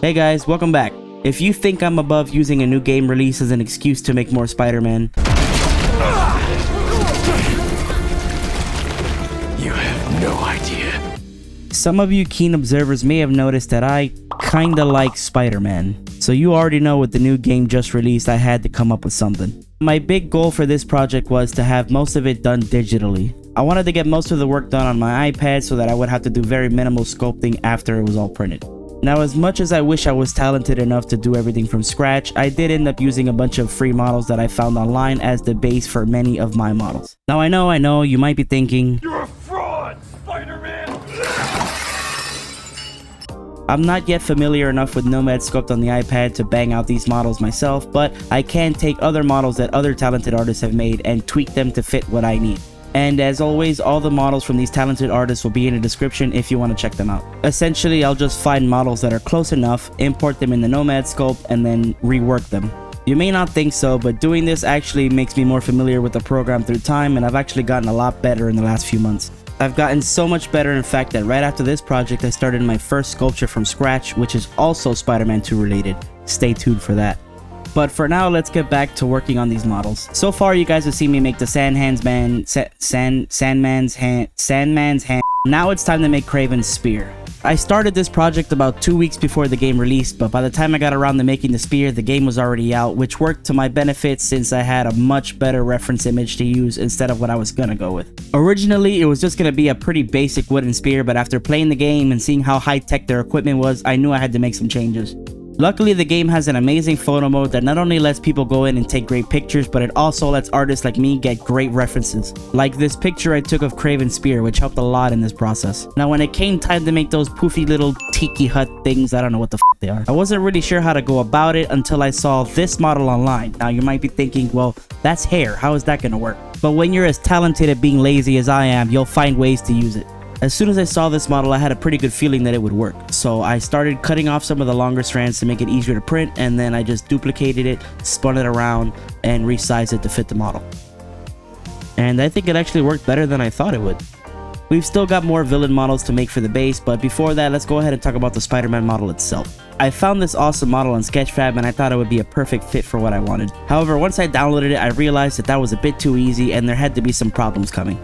Hey guys, welcome back. If you think I'm above using a new game release as an excuse to make more Spider-Man, you have no idea. some of you keen observers may have noticed that I kinda like Spider-Man. So you already know with the new game just released, I had to come up with something. My big goal for this project was to have most of it done digitally. I wanted to get most of the work done on my iPad so that I would have to do very minimal sculpting after it was all printed. Now, as much as I wish I was talented enough to do everything from scratch, I did end up using a bunch of free models that I found online as the base for many of my models. Now I know, you might be thinking, You're a fraud, Spider-Man! I'm not yet familiar enough with Nomad Sculpt on the iPad to bang out these models myself, but I can take other models that other talented artists have made and tweak them to fit what I need. And as always, all the models from these talented artists will be in the description if you want to check them out. Essentially, I'll just find models that are close enough, import them in the Nomad Sculpt, and then rework them. You may not think so, but doing this actually makes me more familiar with the program through time, and I've actually gotten a lot better in the last few months. I've gotten so much better, in fact, that right after this project I started my first sculpture from scratch, which is also Spider-Man 2 related. Stay tuned for that. But for now, let's get back to working on these models. So far, you guys have seen me make the Sandman's hand. Now it's time to make Kraven's spear. I started this project about 2 weeks before the game released, but by the time I got around to making the spear, the game was already out, which worked to my benefit since I had a much better reference image to use instead of what I was gonna go with. Originally, it was just gonna be a pretty basic wooden spear, but after playing the game and seeing how high-tech their equipment was, I knew I had to make some changes. Luckily, the game has an amazing photo mode that not only lets people go in and take great pictures, but it also lets artists like me get great references. Like this picture I took of Kraven's spear, which helped a lot in this process. Now, when it came time to make those poofy little tiki hut things, I don't know what the f they are. I wasn't really sure how to go about it until I saw this model online. Now, you might be thinking, well, that's hair. How is that gonna work? But when you're as talented at being lazy as I am, you'll find ways to use it. As soon as I saw this model, I had a pretty good feeling that it would work. So I started cutting off some of the longer strands to make it easier to print, and then I just duplicated it, spun it around, and resized it to fit the model. And I think it actually worked better than I thought it would. We've still got more villain models to make for the base, but before that, let's go ahead and talk about the Spider-Man model itself. I found this awesome model on Sketchfab and I thought it would be a perfect fit for what I wanted. However, once I downloaded it, I realized that was a bit too easy and there had to be some problems coming.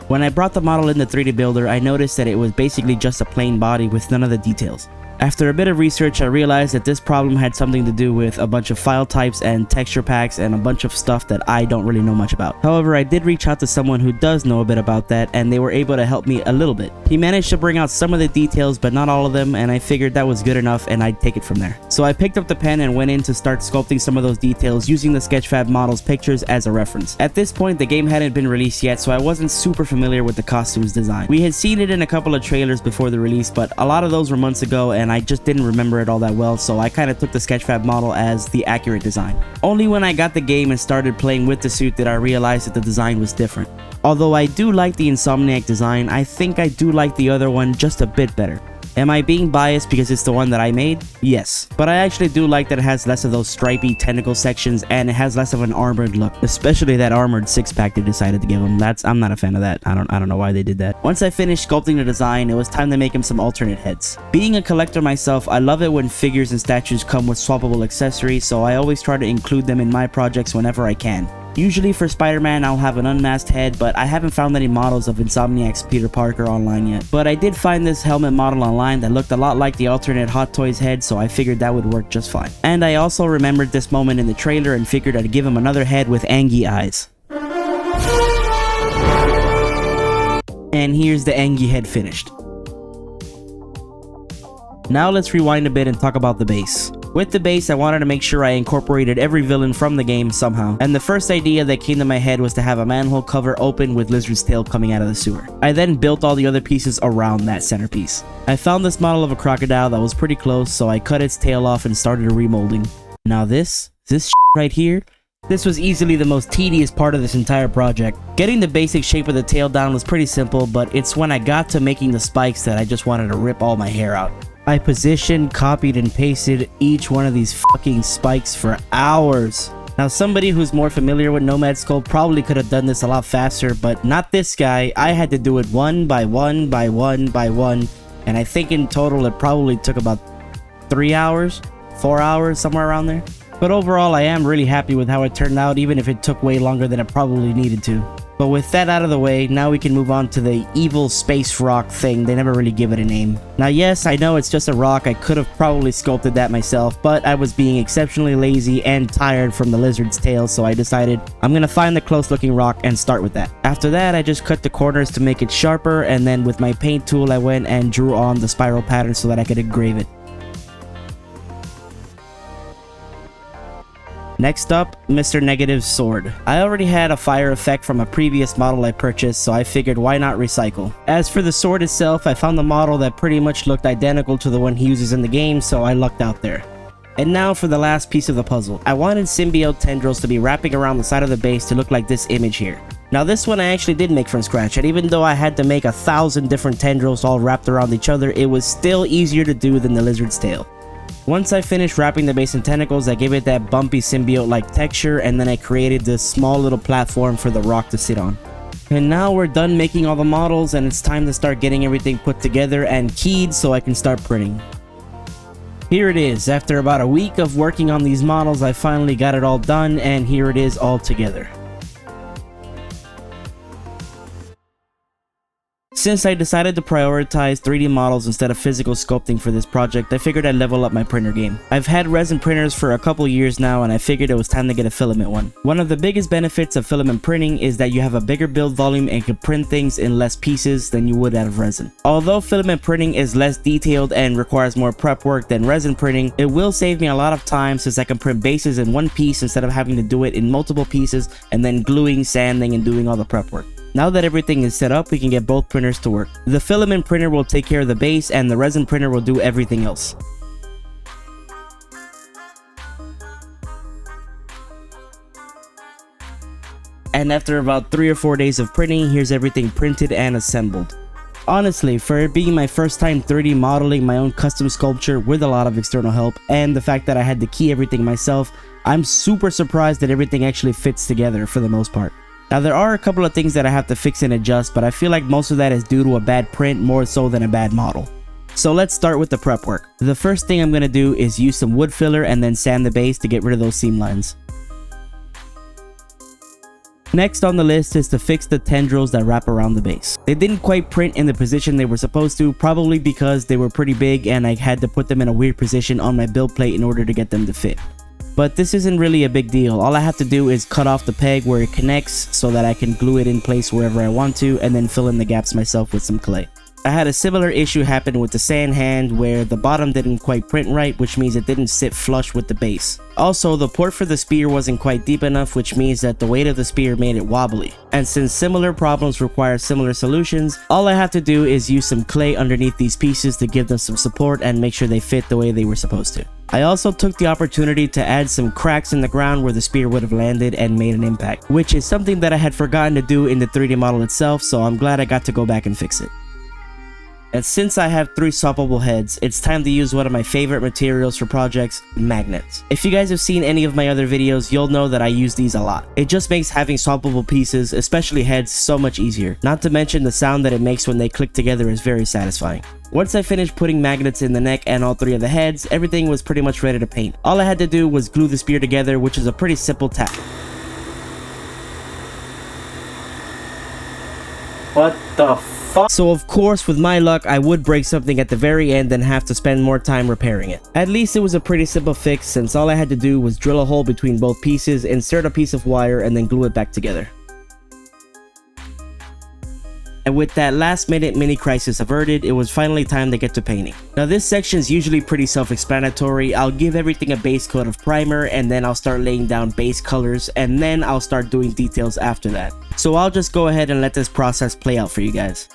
When I brought the model in the 3D Builder, I noticed that it was basically just a plain body with none of the details. After a bit of research, I realized that this problem had something to do with a bunch of file types and texture packs and a bunch of stuff that I don't really know much about. However, I did reach out to someone who does know a bit about that, and they were able to help me a little bit. He managed to bring out some of the details, but not all of them, and I figured that was good enough and I'd take it from there. So I picked up the pen and went in to start sculpting some of those details using the Sketchfab model's pictures as a reference. At this point, the game hadn't been released yet, so I wasn't super familiar with the costume's design. We had seen it in a couple of trailers before the release, but a lot of those were months ago and I just didn't remember it all that well, so I kind of took the Sketchfab model as the accurate design. Only when I got the game and started playing with the suit did I realize that the design was different. Although I do like the Insomniac design, I think I do like the other one just a bit better. Am I being biased because it's the one that I made? Yes, but I actually do like that it has less of those stripy tentacle sections and it has less of an armored look, especially that armored six-pack they decided to give him. I'm not a fan of that. I don't know why they did that. Once I finished sculpting the design, it was time to make him some alternate heads. Being a collector myself, I love it when figures and statues come with swappable accessories, so I always try to include them in my projects whenever I can. Usually for Spider-Man, I'll have an unmasked head, but I haven't found any models of Insomniac's Peter Parker online yet. But I did find this helmet model online that looked a lot like the alternate Hot Toys head, so I figured that would work just fine. And I also remembered this moment in the trailer and figured I'd give him another head with Angie eyes. And here's the Angie head finished. Now let's rewind a bit and talk about the base. With the base, I wanted to make sure I incorporated every villain from the game somehow, and the first idea that came to my head was to have a manhole cover open with Lizard's tail coming out of the sewer. I then built all the other pieces around that centerpiece. I found this model of a crocodile that was pretty close, so I cut its tail off and started remolding. Now this right here, this was easily the most tedious part of this entire project. Getting the basic shape of the tail down was pretty simple, but it's when I got to making the spikes that I just wanted to rip all my hair out. I positioned, copied, and pasted each one of these fucking spikes for hours. Now, somebody who's more familiar with Nomad Sculpt probably could have done this a lot faster, but not this guy. I had to do it one by one by one by one, and I think in total it probably took about 3 hours, 4 hours, somewhere around there. But overall, I am really happy with how it turned out, even if it took way longer than it probably needed to. But with that out of the way, now we can move on to the evil space rock thing. They never really give it a name. Now yes, I know it's just a rock. I could have probably sculpted that myself, but I was being exceptionally lazy and tired from the lizard's tail, so I decided I'm gonna find the close looking rock and start with that. After that, I just cut the corners to make it sharper, and then with my paint tool I went and drew on the spiral pattern so that I could engrave it. Next up, Mr. Negative's sword. I already had a fire effect from a previous model I purchased, so I figured why not recycle. As for the sword itself, I found a model that pretty much looked identical to the one he uses in the game, so I lucked out there. And now for the last piece of the puzzle. I wanted symbiote tendrils to be wrapping around the side of the base to look like this image here. Now this one I actually did make from scratch, and even though I had to make 1,000 different tendrils all wrapped around each other, it was still easier to do than the lizard's tail. Once I finished wrapping the base in tentacles, I gave it that bumpy symbiote-like texture, and then I created this small little platform for the rock to sit on. And now we're done making all the models, and it's time to start getting everything put together and keyed so I can start printing. Here it is. After about a week of working on these models, I finally got it all done, and here it is all together. Since I decided to prioritize 3D models instead of physical sculpting for this project, I figured I'd level up my printer game. I've had resin printers for a couple years now, and I figured it was time to get a filament one. One of the biggest benefits of filament printing is that you have a bigger build volume and can print things in less pieces than you would out of resin. Although filament printing is less detailed and requires more prep work than resin printing, it will save me a lot of time since I can print bases in one piece instead of having to do it in multiple pieces and then gluing, sanding, and doing all the prep work. Now that everything is set up, we can get both printers to work. The filament printer will take care of the base, and the resin printer will do everything else. And after about 3 or 4 days of printing, here's everything printed and assembled. Honestly, for it being my first time 3D modeling my own custom sculpture with a lot of external help, and the fact that I had to key everything myself, I'm super surprised that everything actually fits together for the most part. Now there are a couple of things that I have to fix and adjust, but I feel like most of that is due to a bad print more so than a bad model. So let's start with the prep work. The first thing I'm going to do is use some wood filler and then sand the base to get rid of those seam lines. Next on the list is to fix the tendrils that wrap around the base. They didn't quite print in the position they were supposed to, probably because they were pretty big and I had to put them in a weird position on my build plate in order to get them to fit. But this isn't really a big deal. All I have to do is cut off the peg where it connects so that I can glue it in place wherever I want to, and then fill in the gaps myself with some clay. I had a similar issue happen with the sand hand where the bottom didn't quite print right, which means it didn't sit flush with the base. Also, the port for the spear wasn't quite deep enough, which means that the weight of the spear made it wobbly. And since similar problems require similar solutions, all I have to do is use some clay underneath these pieces to give them some support and make sure they fit the way they were supposed to. I also took the opportunity to add some cracks in the ground where the spear would have landed and made an impact, which is something that I had forgotten to do in the 3D model itself, so I'm glad I got to go back and fix it. And since I have 3 swappable heads, it's time to use one of my favorite materials for projects, magnets. If you guys have seen any of my other videos, you'll know that I use these a lot. It just makes having swappable pieces, especially heads, so much easier. Not to mention the sound that it makes when they click together is very satisfying. Once I finished putting magnets in the neck and all 3 of the heads, everything was pretty much ready to paint. All I had to do was glue the spear together, which is a pretty simple task. What the fuck? So of course, with my luck, I would break something at the very end and have to spend more time repairing it. At least it was a pretty simple fix since all I had to do was drill a hole between both pieces, insert a piece of wire, and then glue it back together. And with that last minute mini crisis averted, it was finally time to get to painting. Now this section is usually pretty self-explanatory. I'll give everything a base coat of primer, and then I'll start laying down base colors, and then I'll start doing details after that. So I'll just go ahead and let this process play out for you guys.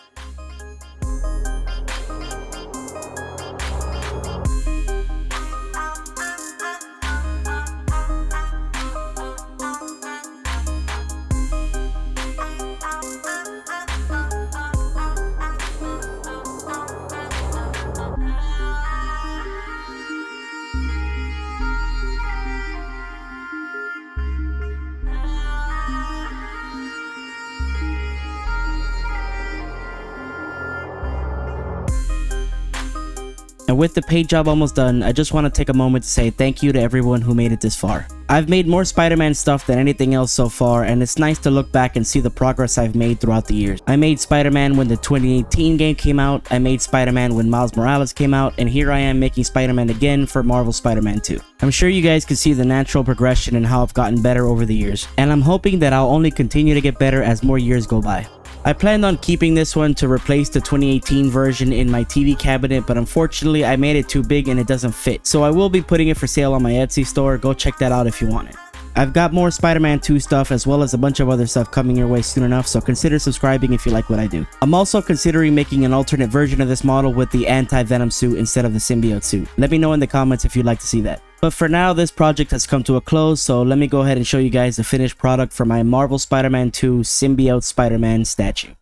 And with the paint job almost done, I just want to take a moment to say thank you to everyone who made it this far. I've made more Spider-Man stuff than anything else so far, and it's nice to look back and see the progress I've made throughout the years. I made Spider-Man when the 2018 game came out, I made Spider-Man when Miles Morales came out, and here I am making Spider-Man again for Marvel Spider-Man 2. I'm sure you guys can see the natural progression and how I've gotten better over the years, and I'm hoping that I'll only continue to get better as more years go by. I planned on keeping this one to replace the 2018 version in my TV cabinet, but unfortunately I made it too big and it doesn't fit. So I will be putting it for sale on my Etsy store, go check that out if you want it. I've got more Spider-Man 2 stuff as well as a bunch of other stuff coming your way soon enough, so consider subscribing if you like what I do. I'm also considering making an alternate version of this model with the anti-venom suit instead of the symbiote suit. Let me know in the comments if you'd like to see that. But for now, this project has come to a close, so let me go ahead and show you guys the finished product for my Marvel Spider-Man 2 Symbiote Spider-Man statue.